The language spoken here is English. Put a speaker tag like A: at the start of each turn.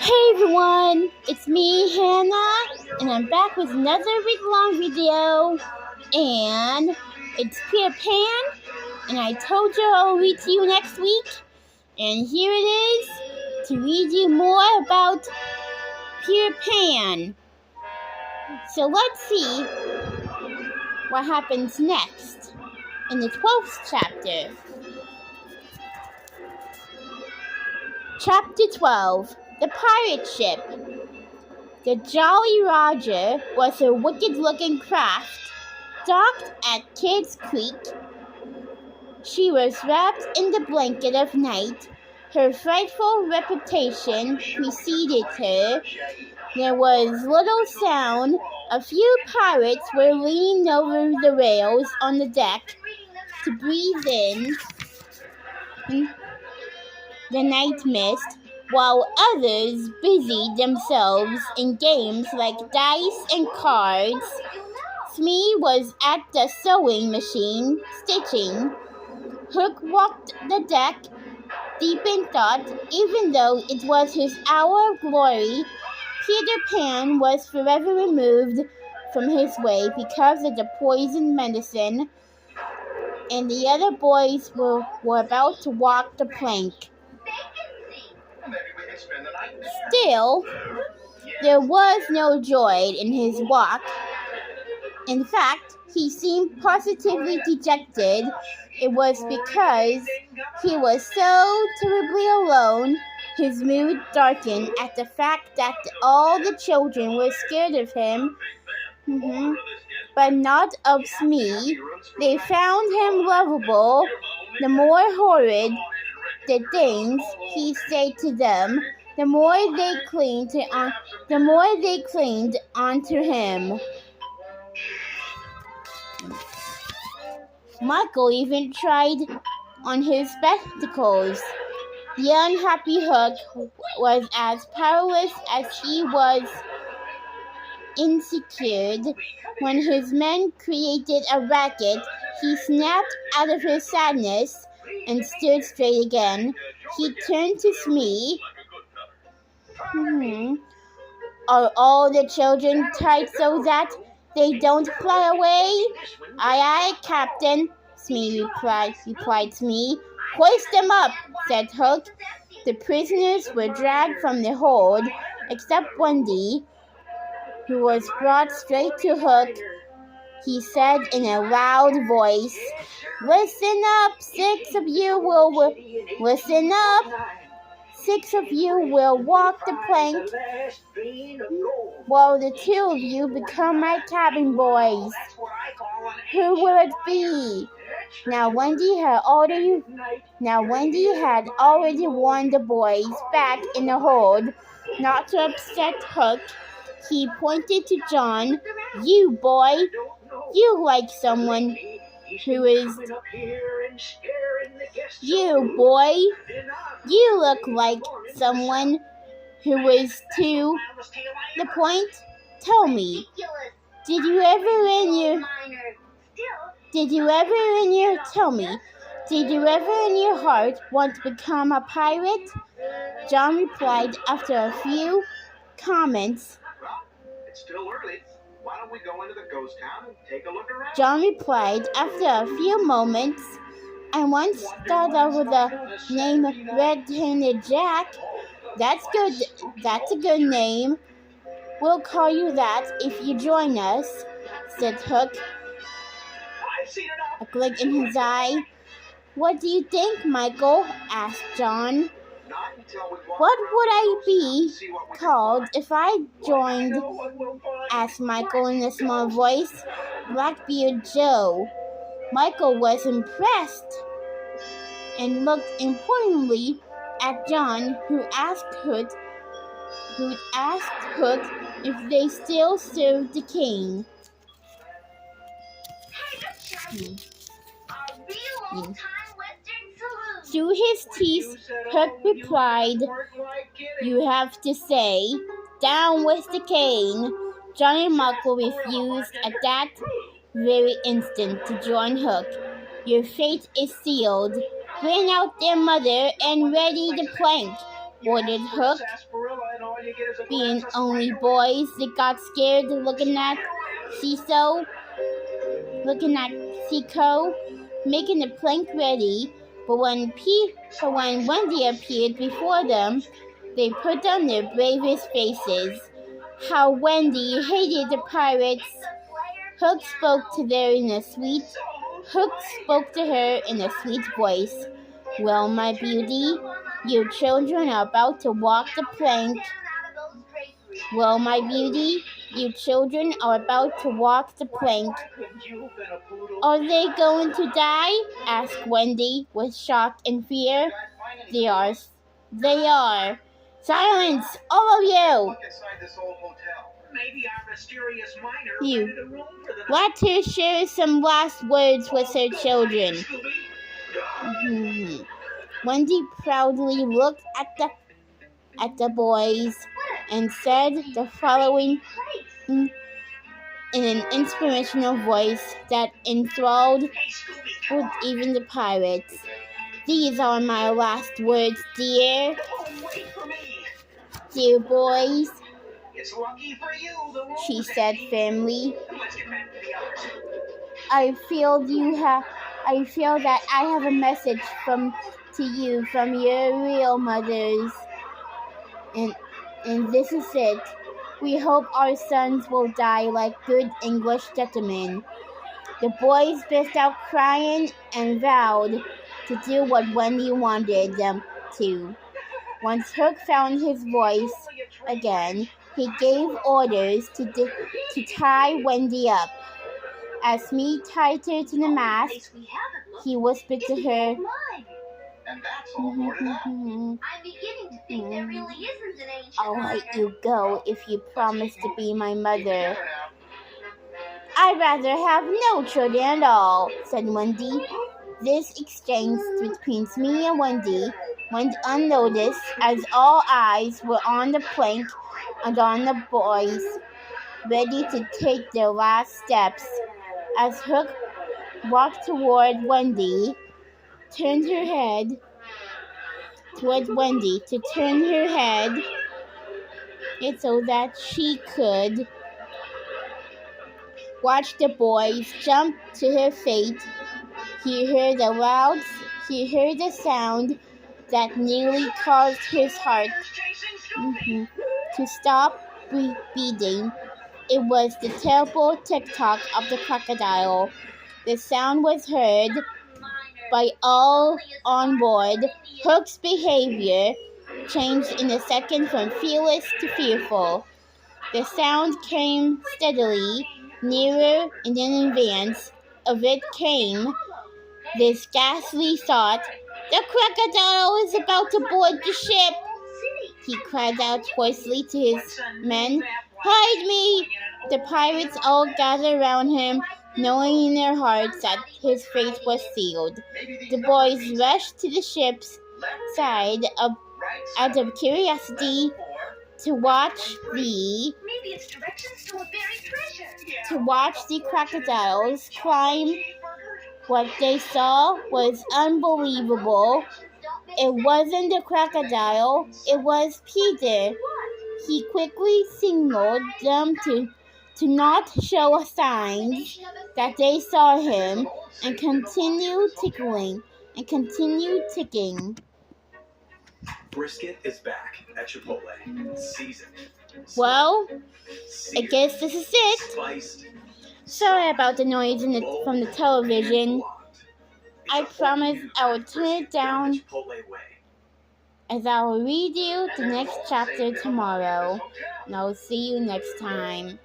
A: Hey everyone, it's me, Hannah, and I'm back with another week-long video, and it's Peter Pan, and I told you I'll read to you next week, and here it is to read you more about Peter Pan. So let's see what happens next in the 12th chapter. Chapter 12, The Pirate Ship. The Jolly Roger was a wicked-looking craft docked at Kidd's Creek. She was wrapped in the blanket of night. Her frightful reputation preceded her. There was little sound. A few pirates were leaning over the rails on the deck to breathe in the night mist, while others busied themselves in games like dice and cards. Smee was at the sewing machine, stitching. Hook walked the deck, deep in thought. Even though it was his hour of glory, Peter Pan was forever removed from his way because of the poison medicine, and the other boys were about to walk the plank. Still, there was no joy in his walk. In fact, he seemed positively dejected. It was because he was so terribly alone. His mood darkened at the fact that all the children were scared of him, but not of Smee. They found him lovable. The more horrid the things he said to them, the more they clinged onto him. Michael even tried on his spectacles. The unhappy Hook was as powerless as he was insecure. When his men created a racket, he snapped out of his sadness and stood straight again. He turned to Smee. Are all the children tied so that they don't fly away? Aye, aye, Captain, Smee replied Smee. Hoist them up, said Hook. The prisoners were dragged from the hold, except Wendy, who was brought straight to Hook. He said in a loud voice, Listen up, 6 of you will walk the plank, while the 2 of you become my cabin boys. Who will it be? Now Wendy had already warned the boys back in the hold not to upset Hook. He pointed to John. You boy, you like someone who is... You boy, you look like someone who is to the point. Tell me, did you ever in your heart want to become a pirate? John replied after a few comments.
B: It's still early. Why don't we go into the ghost town and take a look around?
A: John replied after a few moments. I once thought of the name Red-Handed Jack. That's a good name. We'll call you that if you join us, said Hook, a glint in his eye. What do you think, Michael? Asked John. What would I be called if I joined? Asked Michael in a small voice. Blackbeard Joe. Michael was impressed and looked importantly at John, who asked Hook if they still served the king. Through his teeth, Hook replied, You have to say, down with the cane. John and Michael refused at that very instant to join Hook. Your fate is sealed. Bring out their mother and ready the plank. ordered Hook.
B: Sarsaparilla and all you get is a
A: Being
B: glass of
A: only
B: Sprite.
A: boys, they got scared looking at Seeso, making the plank ready. But when Wendy appeared before them, they put on their bravest faces. How Wendy hated the pirates. Hook spoke to her in a sweet voice. Well, my beauty, you children are about to walk the plank. Well, my beauty, you children are about to walk the plank.
B: Why couldn't you have been a poodle?
A: Are they going to die? Asked Wendy with shock and fear. They are. Silence, all of you!
B: Look inside this old motel. Maybe our mysterious miner
A: You.
B: rented a room for the night.
A: Let her share some last words with her children.
B: Scooby.
A: Mhm. Wendy proudly looked at the boys and said the following in an inspirational voice that enthralled
B: Hey, Scooby, come on.
A: even the pirates. These are my last words, dear
B: Oh, wait for me.
A: boys,
B: It's lucky for you. The room
A: she
B: was
A: said
B: empty.
A: firmly.
B: Let's get back to the others.
A: I feel that I have a message to you from your real mothers. And this is it. We hope our sons will die like good English gentlemen. The boys burst out crying and vowed to do what Wendy wanted them to. Once Hook found his voice again, he gave orders to tie Wendy up. As Smee tied her to the mast, he whispered to her,
B: And that's all for that.
C: I'm beginning to think there really isn't an ancient
A: I'll let
C: miner.
A: you go if you promise to be my mother.
B: Together now.
A: I'd rather have no children at all, said Wendy. This exchange between Smee and Wendy went unnoticed as all eyes were on the plank and on the boys, ready to take their last steps. As Hook walked toward Wendy, turned her head so that she could watch the boys jump to her fate. He heard the sound that nearly caused his heart to stop beating. It was the terrible tick-tock of the crocodile. The sound was heard by all on board. Hook's behavior changed in a second from fearless to fearful. The sound came steadily nearer, and in advance of it came this ghastly thought. The crocodile is about to board the ship! He cried out hoarsely to his men. Hide me! The pirates all gathered around him, knowing in their hearts that his fate was sealed. The boys rushed to the ship's side out of curiosity to watch
C: Maybe it's directions to a buried treasure.
A: the crocodiles climb. What they saw was unbelievable. It wasn't the crocodile, it was Peter. He quickly signaled them to not show signs that they saw him and continue ticking.
D: Brisket is back at Chipotle. Seasoned.
A: Well, I guess this is it.
D: Spiced.
A: Sorry about the noise from the television. I promise I will turn it down
D: Chipotle way.
A: as I will read you the next chapter tomorrow. And I'll see you next time.